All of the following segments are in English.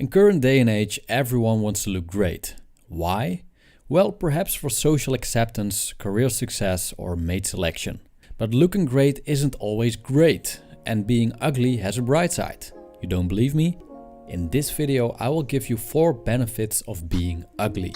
In current day and age, everyone wants to look great. Why? Well, perhaps for social acceptance, career success or mate selection. But looking great isn't always great, and being ugly has a bright side. You don't believe me? In this video I will give you 4 benefits of being ugly.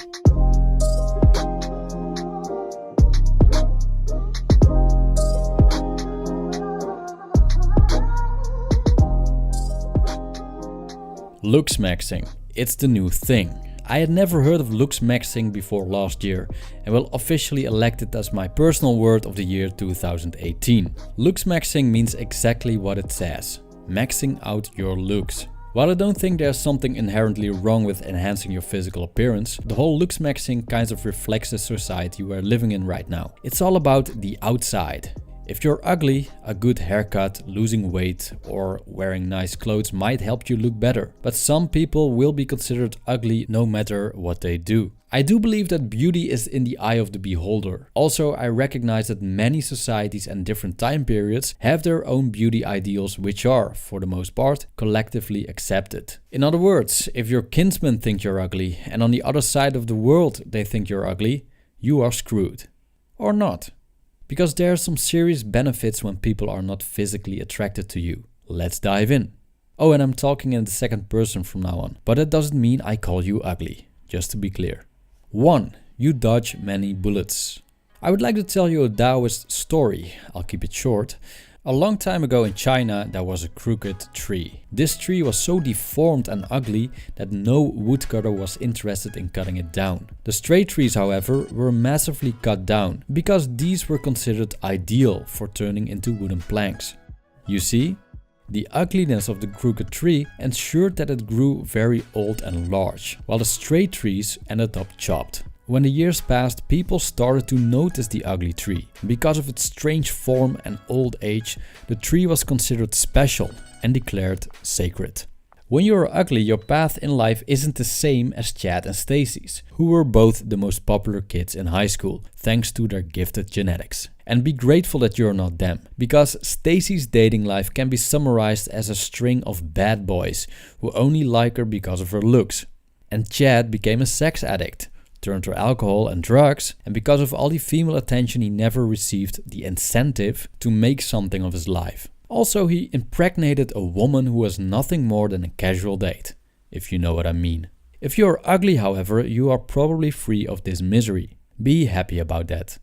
Looksmaxing. It's the new thing. I had never heard of Looksmaxing before last year and will officially elect it as my personal word of the year 2018. Looksmaxing means exactly what it says. Maxing out your looks. While I don't think there's something inherently wrong with enhancing your physical appearance, the whole looksmaxing kind of reflects the society we're living in right now. It's all about the outside. If you're ugly, a good haircut, losing weight or wearing nice clothes might help you look better. But some people will be considered ugly no matter what they do. I do believe that beauty is in the eye of the beholder. Also, I recognize that many societies and different time periods have their own beauty ideals which are, for the most part, collectively accepted. In other words, if your kinsmen think you're ugly and on the other side of the world they think you're ugly, you are screwed. Or not. Because there are some serious benefits when people are not physically attracted to you. Let's dive in. Oh, and I'm talking in the second person from now on. But that doesn't mean I call you ugly, just to be clear. 1. You dodge many bullets. I would like to tell you a Taoist story. I'll keep it short. A long time ago in China there was a crooked tree. This tree was so deformed and ugly that no woodcutter was interested in cutting it down. The straight trees, however, were massively cut down because these were considered ideal for turning into wooden planks. You see, the ugliness of the crooked tree ensured that it grew very old and large, while the straight trees ended up chopped. When the years passed, people started to notice the ugly tree. Because of its strange form and old age, the tree was considered special and declared sacred. When you are ugly, your path in life isn't the same as Chad and Stacy's, who were both the most popular kids in high school, thanks to their gifted genetics. And be grateful that you're not them, because Stacy's dating life can be summarized as a string of bad boys who only like her because of her looks. And Chad became a sex addict, turned to alcohol and drugs, and because of all the female attention he never received the incentive to make something of his life. Also, he impregnated a woman who was nothing more than a casual date, if you know what I mean. If you are ugly, however, you are probably free of this misery. Be happy about that.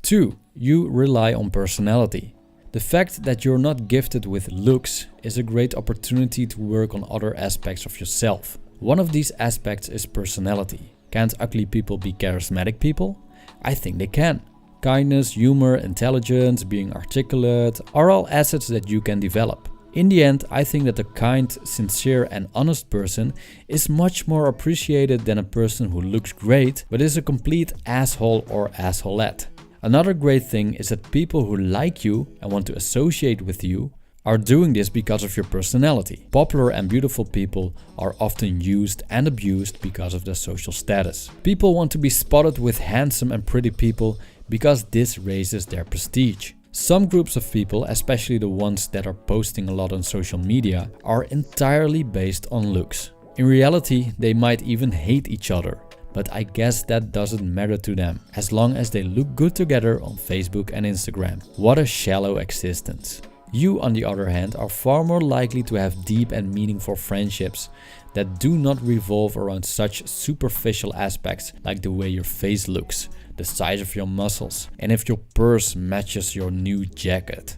2. You rely on personality. The fact that you're not gifted with looks is a great opportunity to work on other aspects of yourself. One of these aspects is personality. Can't ugly people be charismatic people? I think they can. Kindness, humor, intelligence, being articulate are all assets that you can develop. In the end, I think that a kind, sincere and honest person is much more appreciated than a person who looks great but is a complete asshole or assholette. Another great thing is that people who like you and want to associate with you are doing this because of your personality. Popular and beautiful people are often used and abused because of their social status. People want to be spotted with handsome and pretty people because this raises their prestige. Some groups of people, especially the ones that are posting a lot on social media, are entirely based on looks. In reality, they might even hate each other. But I guess that doesn't matter to them, as long as they look good together on Facebook and Instagram. What a shallow existence. You, on the other hand, are far more likely to have deep and meaningful friendships that do not revolve around such superficial aspects like the way your face looks, the size of your muscles, and if your purse matches your new jacket.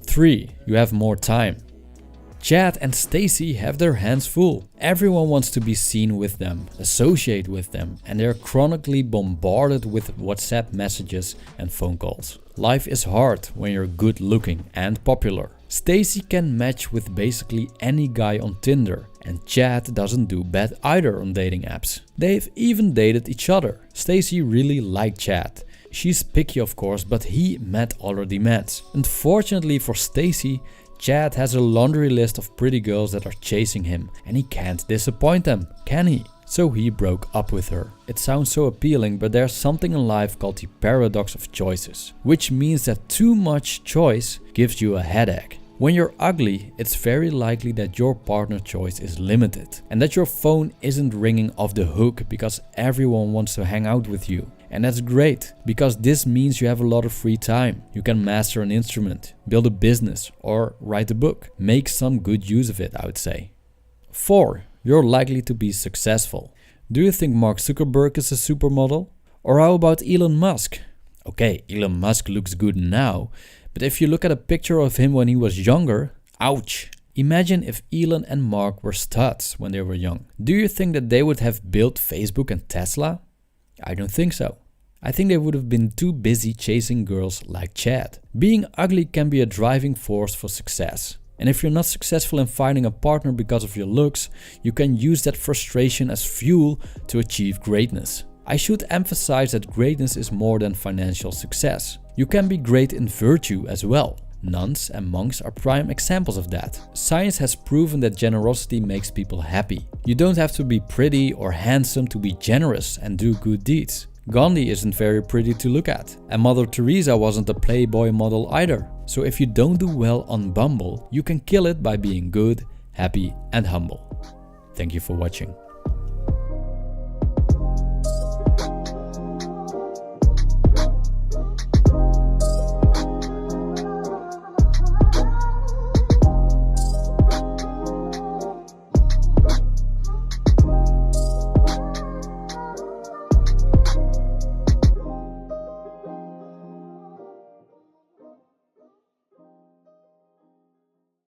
3. You have more time. Chad and Stacy have their hands full. Everyone wants to be seen with them, associate with them, and they're chronically bombarded with WhatsApp messages and phone calls. Life is hard when you're good looking and popular. Stacy can match with basically any guy on Tinder, and Chad doesn't do bad either on dating apps. They've even dated each other. Stacy really liked Chad. She's picky of course, but he met all her demands. Unfortunately for Stacy, Chad has a laundry list of pretty girls that are chasing him and he can't disappoint them, can he? So he broke up with her. It sounds so appealing, but there's something in life called the paradox of choices, which means that too much choice gives you a headache. When you're ugly, it's very likely that your partner choice is limited and that your phone isn't ringing off the hook because everyone wants to hang out with you. And that's great, because this means you have a lot of free time. You can master an instrument, build a business, or write a book. Make some good use of it, I would say. 4. You're likely to be successful. Do you think Mark Zuckerberg is a supermodel? Or how about Elon Musk? Okay, Elon Musk looks good now, but if you look at a picture of him when he was younger, ouch! Imagine if Elon and Mark were studs when they were young. Do you think that they would have built Facebook and Tesla? I don't think so. I think they would have been too busy chasing girls like Chad. Being ugly can be a driving force for success. And if you're not successful in finding a partner because of your looks, you can use that frustration as fuel to achieve greatness. I should emphasize that greatness is more than financial success. You can be great in virtue as well. Nuns and monks are prime examples of that. Science has proven that generosity makes people happy. You don't have to be pretty or handsome to be generous and do good deeds. Gandhi isn't very pretty to look at, and Mother Teresa wasn't a Playboy model either. So if you don't do well on Bumble, you can kill it by being good, happy and humble. Thank you for watching.